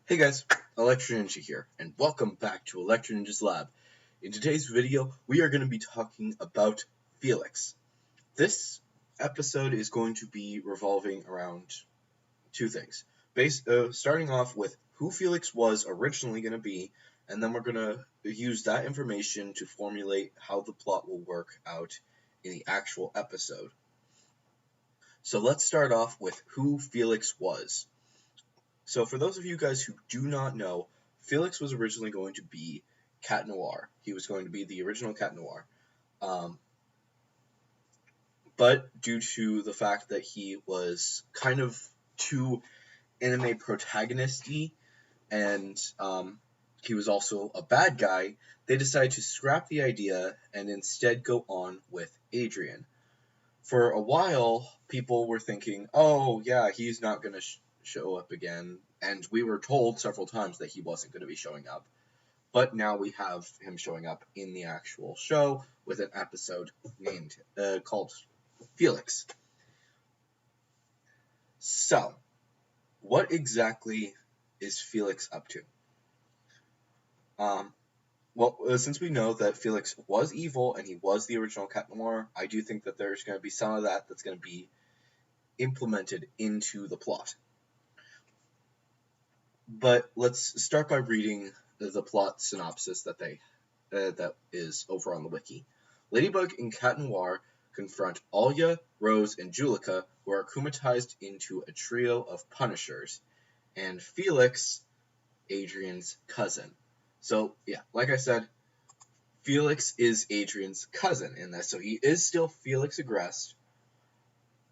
Hey guys, Electro Ninja here, and welcome back to Electro Ninja's Lab. In today's video, we are going to be talking about Felix. This episode is going to be revolving around two things. Starting off with who Felix was originally going to be, and then we're going to use that information to formulate how the plot will work out in the actual episode. So let's start off with who Felix was. So for those of you guys who do not know, Felix was originally going to be Cat Noir. He was going to be the original Cat Noir. But due to the fact that he was kind of too anime protagonist-y, and he was also a bad guy, they decided to scrap the idea and instead go on with Adrian. For a while, people were thinking, oh yeah, he's not going to show up again, and we were told several times that he wasn't going to be showing up. But now we have him showing up in the actual show with an episode called Felix. So, what exactly is Felix up to? Since we know that Felix was evil and he was the original Cat Noir, I do think that there's going to be some of that that's going to be implemented into the plot. But let's start by reading the plot synopsis that is over on the wiki. Ladybug and Cat Noir confront Alya, Rose, and Julika, who are akumatized into a trio of Punishers, and Felix, Adrian's cousin. So, yeah, like I said, Felix is Adrian's cousin in this, so he is still Felix Agreste,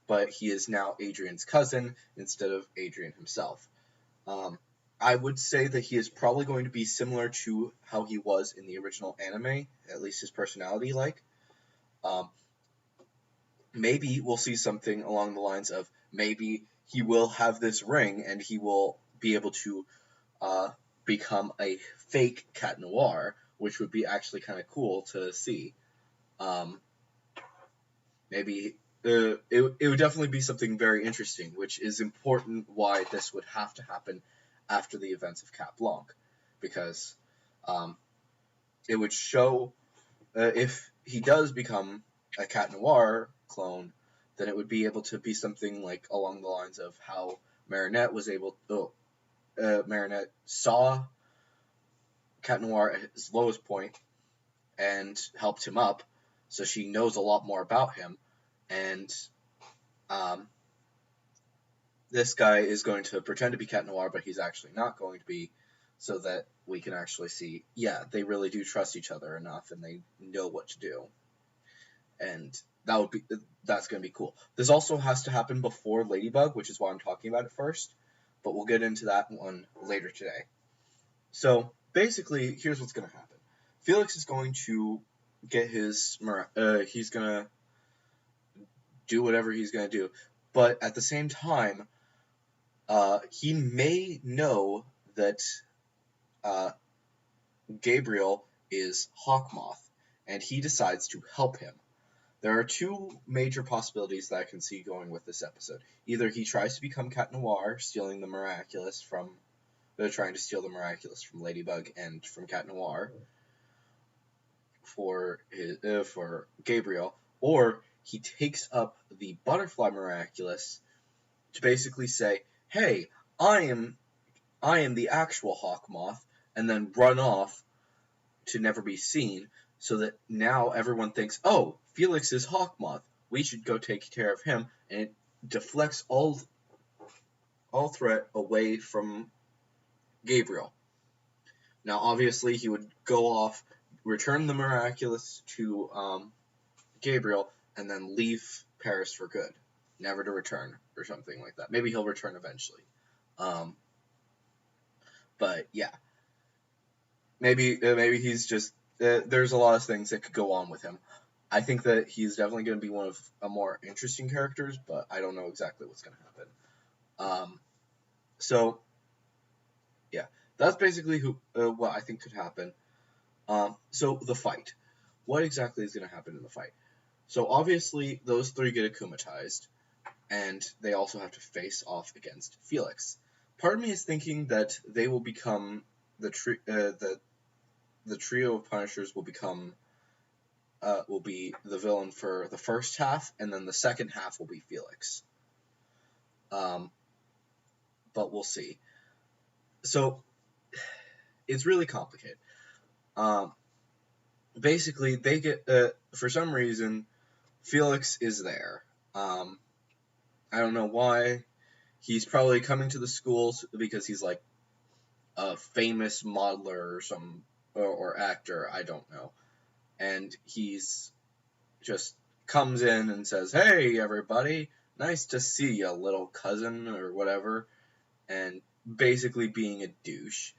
but he is now Adrian's cousin instead of Adrian himself. I would say that he is probably going to be similar to how he was in the original anime, at least his personality like. Maybe we'll see something along the lines of maybe he will have this ring and he will be able to become a fake Cat Noir, which would be actually kind of cool to see. Maybe it would definitely be something very interesting, which is important why this would have to happen after the events of Cat Blanc, because it would show if he does become a Cat Noir clone, then it would be able to be something like along the lines of how Marinette was able. Marinette saw Cat Noir at his lowest point and helped him up, so she knows a lot more about him, and this guy is going to pretend to be Cat Noir, but he's actually not going to be, so that we can actually see, yeah, they really do trust each other enough, and they know what to do. And that's going to be cool. This also has to happen before Ladybug, which is why I'm talking about it first, but we'll get into that one later today. So, basically, here's what's going to happen. Felix is going to get his, he's going to do whatever he's going to do, but at the same time, he may know that Gabriel is Hawkmoth, and he decides to help him. There are two major possibilities that I can see going with this episode. Either he tries to become Cat Noir, trying to steal the Miraculous from Ladybug and from Cat Noir for Gabriel, or he takes up the Butterfly Miraculous to basically say, hey, I am the actual Hawkmoth, and then run off to never be seen, so that now everyone thinks, oh, Felix is Hawkmoth, we should go take care of him, and it deflects all threat away from Gabriel. Now, obviously, he would go off, return the Miraculous to Gabriel, and then leave Paris for good, never to return, or something like that. Maybe he'll return eventually. But yeah, maybe he's just there's a lot of things that could go on with him. I think that he's definitely going to be one of a more interesting characters, but I don't know exactly what's going to happen. So yeah, that's basically what I think could happen. So the fight, what exactly is going to happen in the fight? So obviously those three get akumatized, and they also have to face off against Felix. part of me is thinking that they will become the trio of Punishers will be the villain for the first half, and then the second half will be Felix. But we'll see. So it's really complicated. Basically, they get for some reason Felix is there. I don't know why. He's probably coming to the schools because he's like a famous modeler or actor. I don't know. And he's just comes in and says, "Hey, everybody, nice to see you, little cousin," or whatever. And basically being a douche,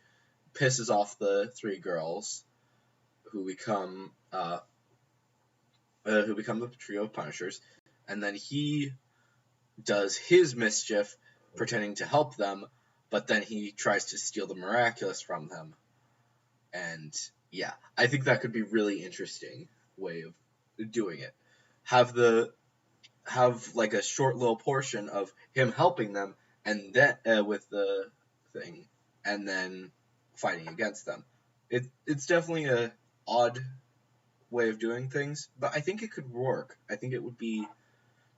pisses off the three girls, who become the trio of Punishers, and then he does his mischief, pretending to help them, but then he tries to steal the miraculous from them. And yeah, I think that could be really interesting way of doing it. Have like a short little portion of him helping them, and then with the thing, and then fighting against them. It's definitely a odd way of doing things, but I think it could work. I think it would be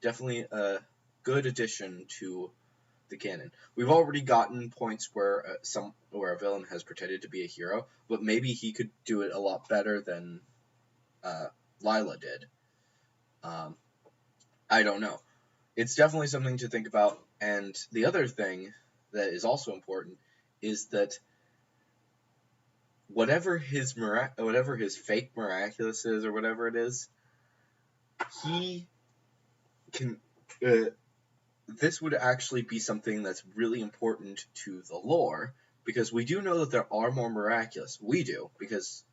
definitely a good addition to the canon. We've already gotten points where a villain has pretended to be a hero, but maybe he could do it a lot better than Lila did. I don't know. It's definitely something to think about. And the other thing that is also important is that whatever his fake miraculous is, or whatever it is, he can. This would actually be something that's really important to the lore, because we do know that there are more miraculous. We do, because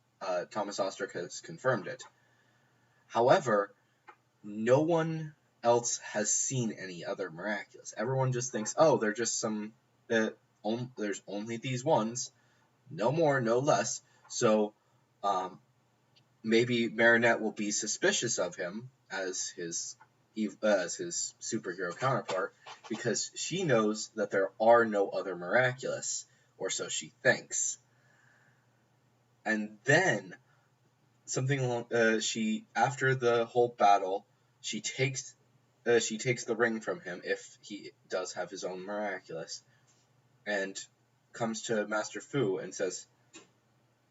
Thomas Ostrick has confirmed it. However, no one else has seen any other miraculous. Everyone just thinks, oh, they're just some. There's only these ones, no more, no less. So maybe Marinette will be suspicious of him as his superhero counterpart, because she knows that there are no other miraculous, or so she thinks. And then something along after the whole battle, she takes the ring from him if he does have his own miraculous, and comes to Master Fu and says,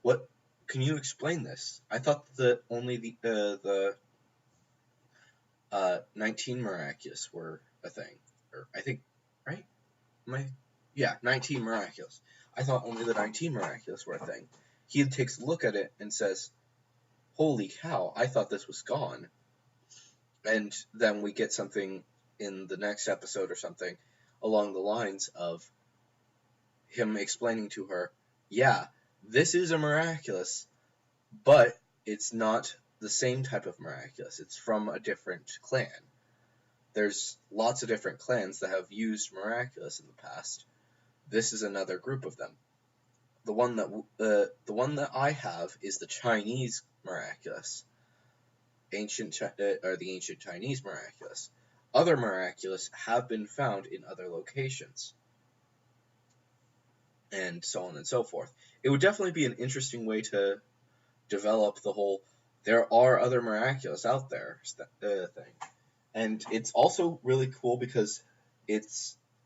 "What? Can you explain this? I thought that only the 19 miraculous were a thing, or I think, right? 19 miraculous. I thought only the 19 miraculous were a thing." He takes a look at it and says, "Holy cow! I thought this was gone." And then we get something in the next episode or something along the lines of him explaining to her, "Yeah, this is a miraculous, but it's not the same type of miraculous. It's from a different clan. There's lots of different clans that have used miraculous in the past. This is another group of them. The one that I have is the Chinese miraculous, the ancient Chinese miraculous. Other miraculous have been found in other locations." And so on and so forth. It would definitely be an interesting way to develop the whole "there are other miraculous out there" thing. And it's also really cool because it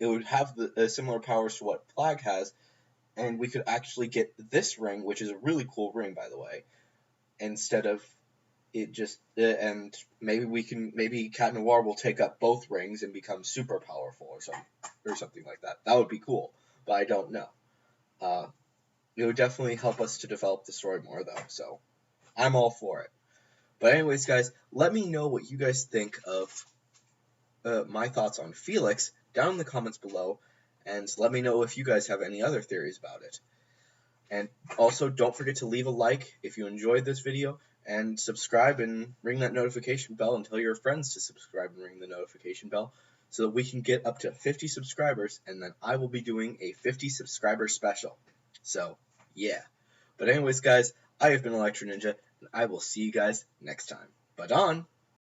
would have similar powers to what Plague has, and we could actually get this ring, which is a really cool ring, by the way, instead of it just and maybe Cat Noir will take up both rings and become super powerful or something like that. That would be cool, but I don't know. It would definitely help us to develop the story more, though, so I'm all for it. But anyways, guys, let me know what you guys think of my thoughts on Felix down in the comments below, and let me know if you guys have any other theories about it. And also, don't forget to leave a like if you enjoyed this video, and subscribe and ring that notification bell, and tell your friends to subscribe and ring the notification bell, so that we can get up to 50 subscribers, and then I will be doing a 50 subscriber special. So, yeah. But anyways, guys, I have been Electro Ninja, and I will see you guys next time. Badon!